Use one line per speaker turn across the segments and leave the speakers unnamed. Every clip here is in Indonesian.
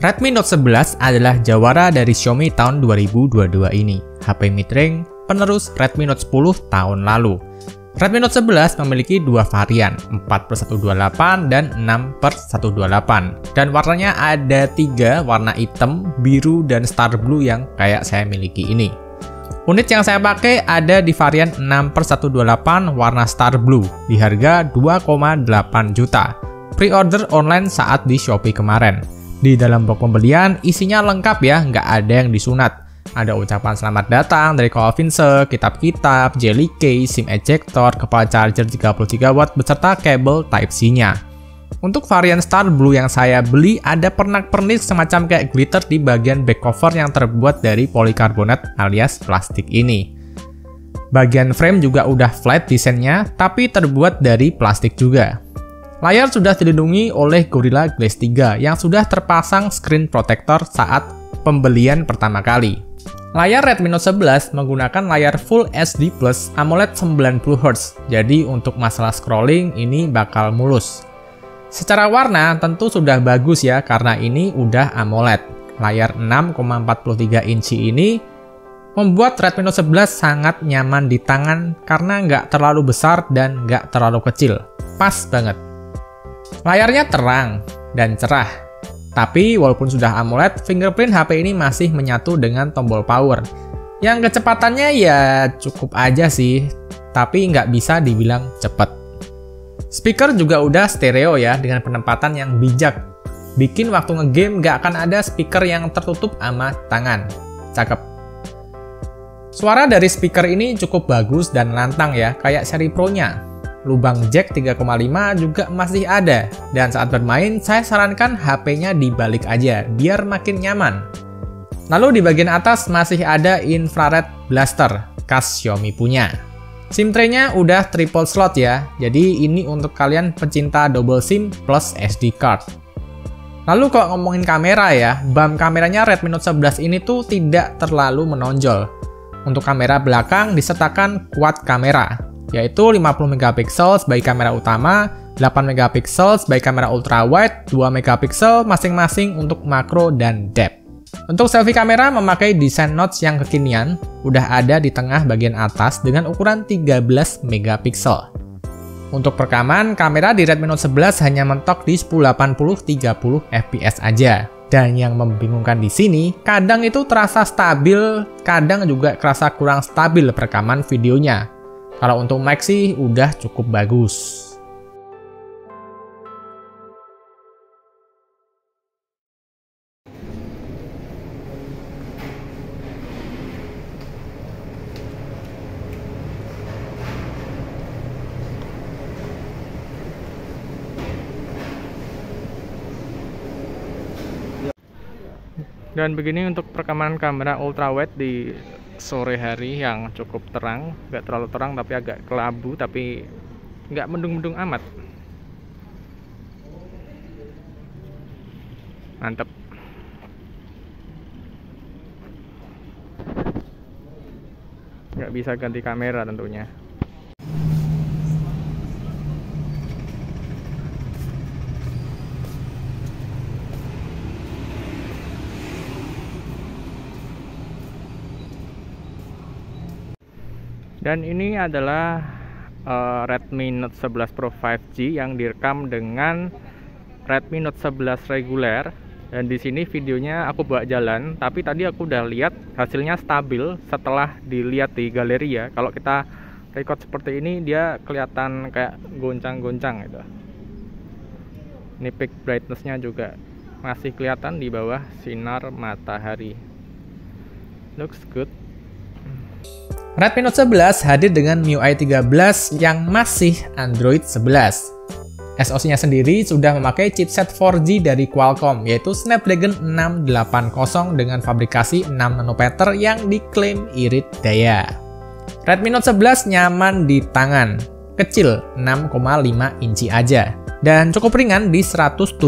Redmi Note 11 adalah jawara dari Xiaomi tahun 2022 ini. HP mid-range penerus Redmi Note 10 tahun lalu. Redmi Note 11 memiliki dua varian, 4/128 dan 6/128. Dan warnanya ada tiga, warna hitam, biru, dan star blue yang kayak saya miliki ini. Unit yang saya pakai ada di varian 6/128 warna star blue di harga 2,8 juta. Pre-order online saat di Shopee kemarin. Di dalam box pembelian isinya lengkap ya, nggak ada yang disunat. Ada ucapan selamat datang dari Colvinse, kitab-kitab, jelly case, SIM ejector, kepala charger 33W beserta kabel Type-C-nya. Untuk varian Star Blue yang saya beli ada pernak-pernik semacam kayak glitter di bagian back cover yang terbuat dari polikarbonat alias plastik ini. Bagian frame juga udah flat desainnya, tapi terbuat dari plastik juga. Layar sudah dilindungi oleh Gorilla Glass 3 yang sudah terpasang screen protector saat pembelian pertama kali. Layar Redmi Note 11 menggunakan layar Full HD Plus AMOLED 90Hz, jadi untuk masalah scrolling ini bakal mulus. Secara warna tentu sudah bagus ya karena ini udah AMOLED. Layar 6,43 inci ini membuat Redmi Note 11 sangat nyaman di tangan karena nggak terlalu besar dan nggak terlalu kecil. Pas banget. Layarnya terang dan cerah, tapi walaupun sudah AMOLED, fingerprint HP ini masih menyatu dengan tombol power. Yang kecepatannya ya cukup aja sih, tapi nggak bisa dibilang cepet. Speaker juga udah stereo ya, dengan penempatan yang bijak. Bikin waktu ngegame nggak akan ada speaker yang tertutup sama tangan. Cakep. Suara dari speaker ini cukup bagus dan lantang ya, kayak seri Pro-nya. Lubang jack 3,5 juga masih ada, dan saat bermain saya sarankan HP-nya dibalik aja biar makin nyaman. Lalu di bagian atas masih ada infrared blaster khas Xiaomi punya. SIM tray-nya udah triple slot ya, jadi ini untuk kalian pecinta double SIM plus SD card. Lalu kalau ngomongin kamera ya, BAM kameranya Redmi Note 11 ini tuh tidak terlalu menonjol. Untuk kamera belakang disertakan quad kamera, yaitu 50MP sebagai kamera utama, 8MP sebagai kamera ultrawide, 2MP masing-masing untuk makro dan depth. Untuk selfie kamera memakai desain notch yang kekinian, udah ada di tengah bagian atas dengan ukuran 13MP. Untuk perekaman, kamera di Redmi Note 11 hanya mentok di 1080-30 fps aja. Dan yang membingungkan di sini, kadang itu terasa stabil, kadang juga terasa kurang stabil perekaman videonya. Kalau untuk mic sih udah cukup bagus. Dan begini untuk perekaman kamera ultrawide di sore hari yang cukup terang, nggak terlalu terang tapi agak kelabu, tapi nggak mendung-mendung amat. Mantep. Nggak bisa ganti kamera tentunya. Dan ini adalah Redmi Note 11 Pro 5G yang direkam dengan Redmi Note 11 reguler. Dan di sini videonya aku bawa jalan, tapi tadi aku udah lihat hasilnya stabil setelah dilihat di galeri ya. Kalau kita record seperti ini dia kelihatan kayak goncang-goncang gitu. Ini peak brightness-nya juga masih kelihatan di bawah sinar matahari. Looks good. Redmi Note 11 hadir dengan MIUI 13 yang masih Android 11. SoC-nya sendiri sudah memakai chipset 4G dari Qualcomm, yaitu Snapdragon 680 dengan fabrikasi 6nm yang diklaim irit daya. Redmi Note 11 nyaman di tangan, kecil 6,5 inci aja, dan cukup ringan di 179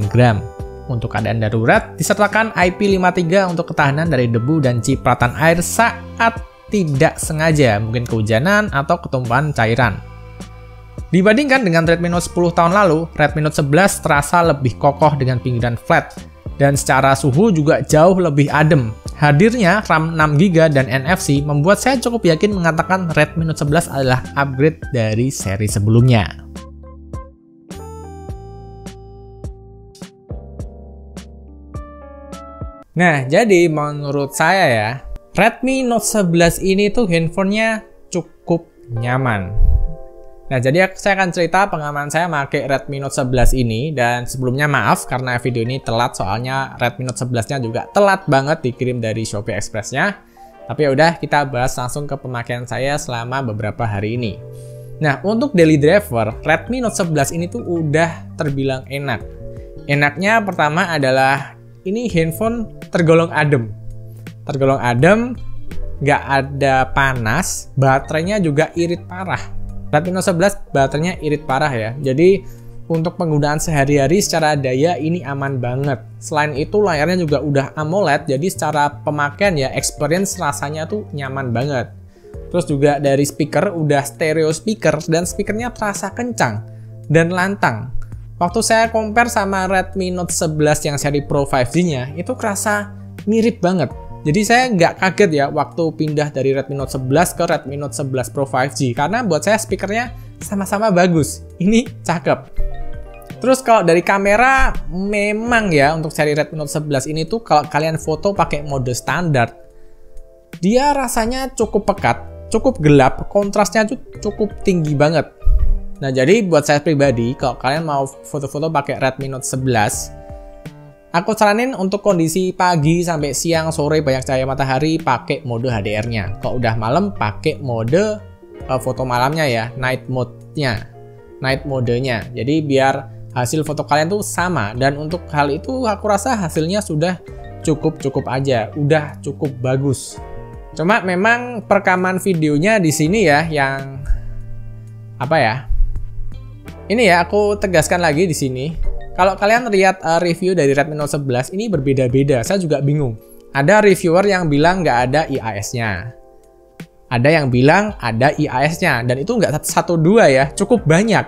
gram. Untuk keadaan darurat, disertakan IP53 untuk ketahanan dari debu dan cipratan air saat tidak sengaja, mungkin kehujanan atau ketumpahan cairan. Dibandingkan dengan Redmi Note 10 tahun lalu, Redmi Note 11 terasa lebih kokoh dengan pinggiran flat. Dan secara suhu juga jauh lebih adem. Hadirnya RAM 6GB dan NFC membuat saya cukup yakin mengatakan Redmi Note 11 adalah upgrade dari seri sebelumnya. Nah, jadi menurut saya ya, Redmi Note 11 ini tuh handphonenya cukup nyaman. Nah, jadi saya akan cerita pengalaman saya pakai Redmi Note 11 ini, dan sebelumnya maaf karena video ini telat, soalnya Redmi Note 11-nya juga telat banget dikirim dari Shopee Express-nya. Tapi ya udah, kita bahas langsung ke pemakaian saya selama beberapa hari ini. Nah, untuk daily driver, Redmi Note 11 ini tuh udah terbilang enak. Enaknya pertama adalah ini handphone tergolong adem. Tergolong adem, nggak ada panas, baterainya juga irit parah. Redmi Note 11 baterainya irit parah ya. Jadi untuk penggunaan sehari-hari secara daya ini aman banget. Selain itu layarnya juga udah AMOLED, jadi secara pemakaian ya experience rasanya tuh nyaman banget. Terus juga dari speaker udah stereo speaker dan speakernya terasa kencang dan lantang. Waktu saya compare sama Redmi Note 11 yang seri Pro 5G-nya itu kerasa mirip banget. Jadi saya nggak kaget ya waktu pindah dari Redmi Note 11 ke Redmi Note 11 Pro 5G. Karena buat saya speakernya sama-sama bagus. Ini cakep. Terus kalau dari kamera, memang ya untuk seri Redmi Note 11 ini tuh kalau kalian foto pakai mode standar, dia rasanya cukup pekat, cukup gelap, kontrasnya cukup tinggi banget. Nah, jadi buat saya pribadi, kalau kalian mau foto-foto pakai Redmi Note 11, aku saranin untuk kondisi pagi sampai siang, sore, banyak cahaya matahari, pakai mode HDR-nya. Kalau udah malam, pakai mode foto malamnya ya, night mode-nya. Jadi biar hasil foto kalian tuh sama. Dan untuk hal itu, aku rasa hasilnya sudah cukup aja, udah cukup bagus. Cuma memang perekaman videonya di sini ya, yang apa ya? Ini ya, aku tegaskan lagi di sini. Kalau kalian lihat review dari Redmi Note 11 ini berbeda-beda, saya juga bingung. Ada reviewer yang bilang nggak ada IIS-nya. Ada yang bilang ada IIS-nya, dan itu nggak satu dua ya, cukup banyak.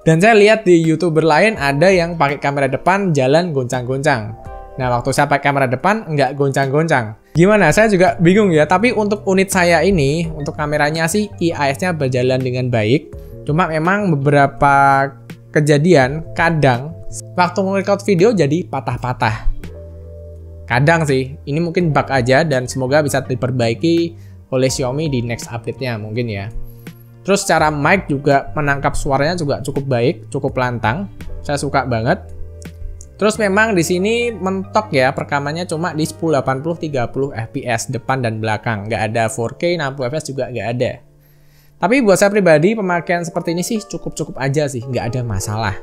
Dan saya lihat di YouTuber lain ada yang pakai kamera depan jalan goncang-goncang. Nah, waktu saya pakai kamera depan nggak goncang-goncang. Gimana? Saya juga bingung ya, tapi untuk unit saya ini, untuk kameranya sih IIS-nya berjalan dengan baik. Cuma memang beberapa kejadian, kadang waktu nge-record video jadi patah-patah. Kadang sih, ini mungkin bug aja dan semoga bisa diperbaiki oleh Xiaomi di next update-nya mungkin ya. Terus secara mic juga menangkap suaranya juga cukup baik, cukup lantang. Saya suka banget. Terus memang di sini mentok ya, perekamannya cuma di 1080 30 fps depan dan belakang. Nggak ada 4K, 60 fps juga nggak ada. Tapi buat saya pribadi, pemakaian seperti ini sih cukup-cukup aja sih, nggak ada masalah.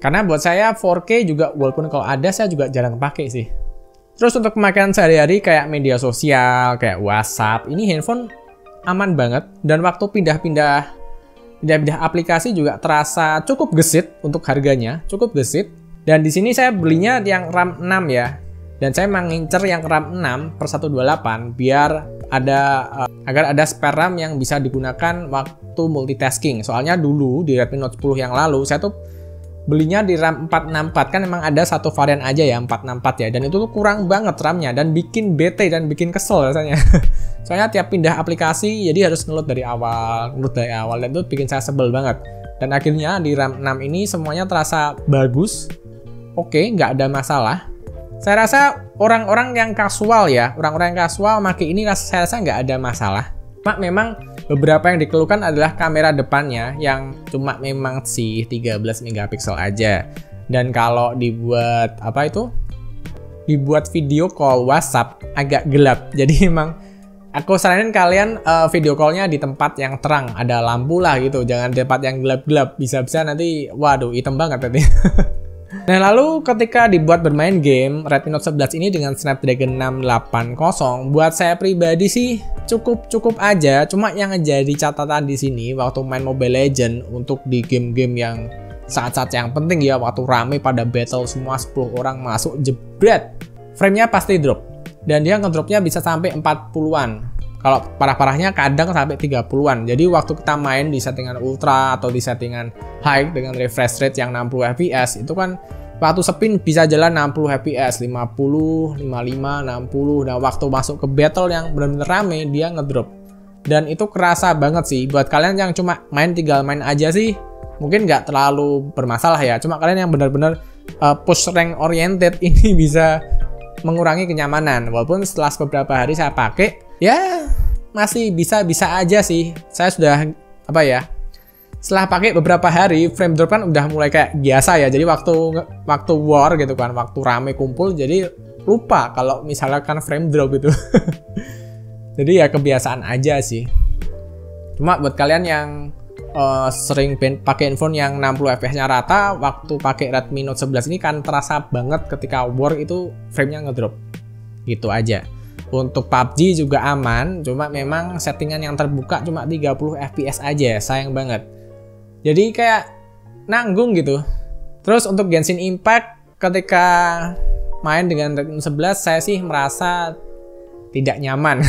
Karena buat saya 4K juga walaupun kalau ada saya juga jarang pakai sih. Terus untuk pemakaian sehari-hari kayak media sosial, kayak WhatsApp, ini handphone aman banget. Dan waktu pindah-pindah aplikasi juga terasa cukup gesit untuk harganya, cukup gesit. Dan di sini saya belinya yang RAM 6 ya. Dan saya mengincer yang RAM 6 per 128 biar agar ada spare RAM yang bisa digunakan waktu multitasking. Soalnya dulu di Redmi Note 10 yang lalu saya tuh belinya di RAM 464, kan memang ada satu varian aja ya 464 ya, dan itu tuh kurang banget RAM-nya dan bikin bete dan bikin kesel rasanya. Soalnya tiap pindah aplikasi jadi harus ngeload dari awal dan itu bikin saya sebel banget. Dan akhirnya di RAM 6 ini semuanya terasa bagus. Oke, nggak ada masalah. Saya rasa orang-orang yang kasual ya, orang-orang yang kasual pakai ini saya rasa nggak ada masalah. Cuma memang beberapa yang dikeluhkan adalah kamera depannya yang cuma memang sih 13 megapiksel aja. Dan kalau dibuat dibuat video call WhatsApp agak gelap. Jadi memang aku saranin kalian video callnya di tempat yang terang, ada lampu lah gitu. Jangan di tempat yang gelap-gelap, bisa-bisa nanti waduh hitam banget nanti. Nah, lalu ketika dibuat bermain game, Redmi Note 11 ini dengan Snapdragon 680, buat saya pribadi sih cukup aja. Cuma yang jadi catatan di sini waktu main Mobile Legends untuk di game-game yang saat-saat yang penting ya, waktu rame pada battle semua 10 orang masuk jebret, frame-nya pasti drop. Dan dia ngedropnya bisa sampai 40-an. Kalau parah-parahnya kadang sampai 30-an. Jadi waktu kita main di settingan ultra atau di settingan high dengan refresh rate yang 60 fps itu kan Waktu spin bisa jalan 60 fps, 50, 55, 60. Nah, waktu masuk ke battle yang benar-benar rame, dia ngedrop. Dan itu kerasa banget sih. Buat kalian yang cuma tinggal main aja sih, mungkin nggak terlalu bermasalah ya. Cuma kalian yang benar-benar push rank oriented ini bisa mengurangi kenyamanan. Walaupun setelah beberapa hari saya pakai, ya masih bisa-bisa aja sih. Saya sudah setelah pakai beberapa hari, frame drop kan udah mulai kayak biasa ya. Jadi waktu war gitu kan, waktu rame kumpul, jadi lupa kalau misalkan frame drop itu. Jadi ya kebiasaan aja sih. Cuma buat kalian yang sering pakai handphone yang 60 fps-nya rata, waktu pakai Redmi Note 11 ini kan terasa banget ketika war itu frame-nya ngedrop. Gitu aja. Untuk PUBG juga aman, cuma memang settingan yang terbuka cuma 30 fps aja, sayang banget. Jadi kayak nanggung gitu. Terus untuk Genshin Impact ketika main dengan Redmi 11 saya sih merasa tidak nyaman.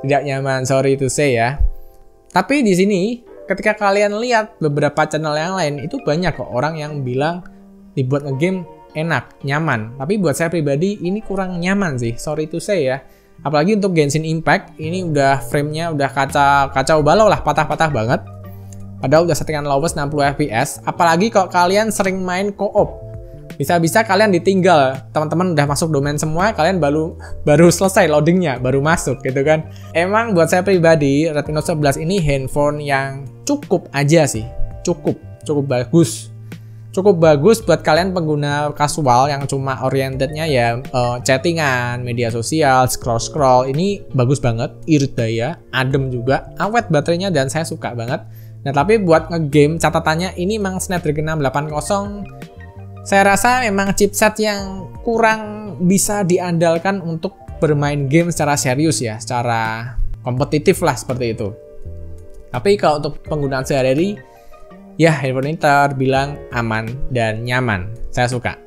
Tidak nyaman, sorry to say ya. Tapi di sini ketika kalian lihat beberapa channel yang lain itu banyak kok orang yang bilang dibuat ngegame enak, nyaman. Tapi buat saya pribadi ini kurang nyaman sih, sorry to say ya. Apalagi untuk Genshin Impact ini udah frame-nya udah kacau balau lah, patah-patah banget. Padahal udah settingan lowest 60 fps. Apalagi kalau kalian sering main co-op, bisa-bisa kalian ditinggal, teman-teman udah masuk domain semua, kalian baru selesai loadingnya, baru masuk gitu kan. Emang buat saya pribadi Redmi Note 11 ini handphone yang cukup aja sih, cukup bagus. Cukup bagus buat kalian pengguna kasual yang cuma orientednya ya chattingan, media sosial, scroll. Ini bagus banget, irit daya, adem juga, awet baterainya dan saya suka banget. Nah tapi buat ngegame catatannya ini memang Snapdragon 680. Saya rasa memang chipset yang kurang bisa diandalkan untuk bermain game secara serius ya, secara kompetitif lah seperti itu. Tapi kalau untuk penggunaan sehari-hari, ya handphone ini terbilang aman dan nyaman. Saya suka.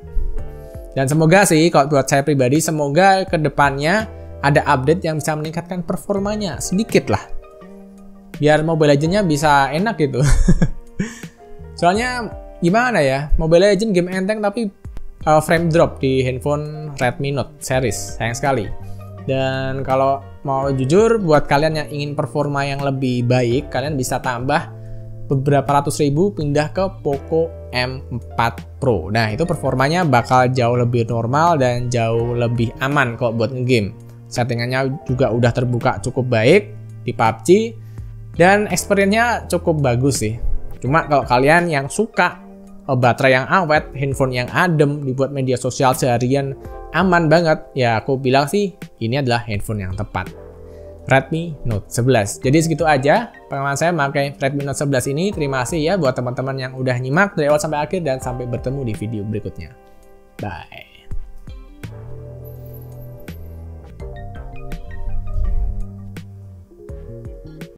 Dan semoga sih kalau buat saya pribadi, semoga kedepannya ada update yang bisa meningkatkan performanya sedikit lah. Biar Mobile Legends-nya bisa enak gitu. Soalnya gimana ya, Mobile Legends game enteng tapi frame drop di handphone Redmi Note series, sayang sekali. Dan kalau mau jujur, buat kalian yang ingin performa yang lebih baik, kalian bisa tambah beberapa ratus ribu pindah ke Poco M4 Pro. Nah itu performanya bakal jauh lebih normal dan jauh lebih aman kok buat ngegame. Settingannya juga udah terbuka cukup baik di PUBG dan experience-nya cukup bagus sih. Cuma kalau kalian yang suka baterai yang awet, handphone yang adem, dibuat media sosial seharian aman banget, ya aku bilang sih ini adalah handphone yang tepat. Redmi Note 11. Jadi segitu aja pengalaman saya memakai Redmi Note 11 ini. Terima kasih ya buat teman-teman yang udah nyimak dari awal sampai akhir dan sampai bertemu di video berikutnya. Bye.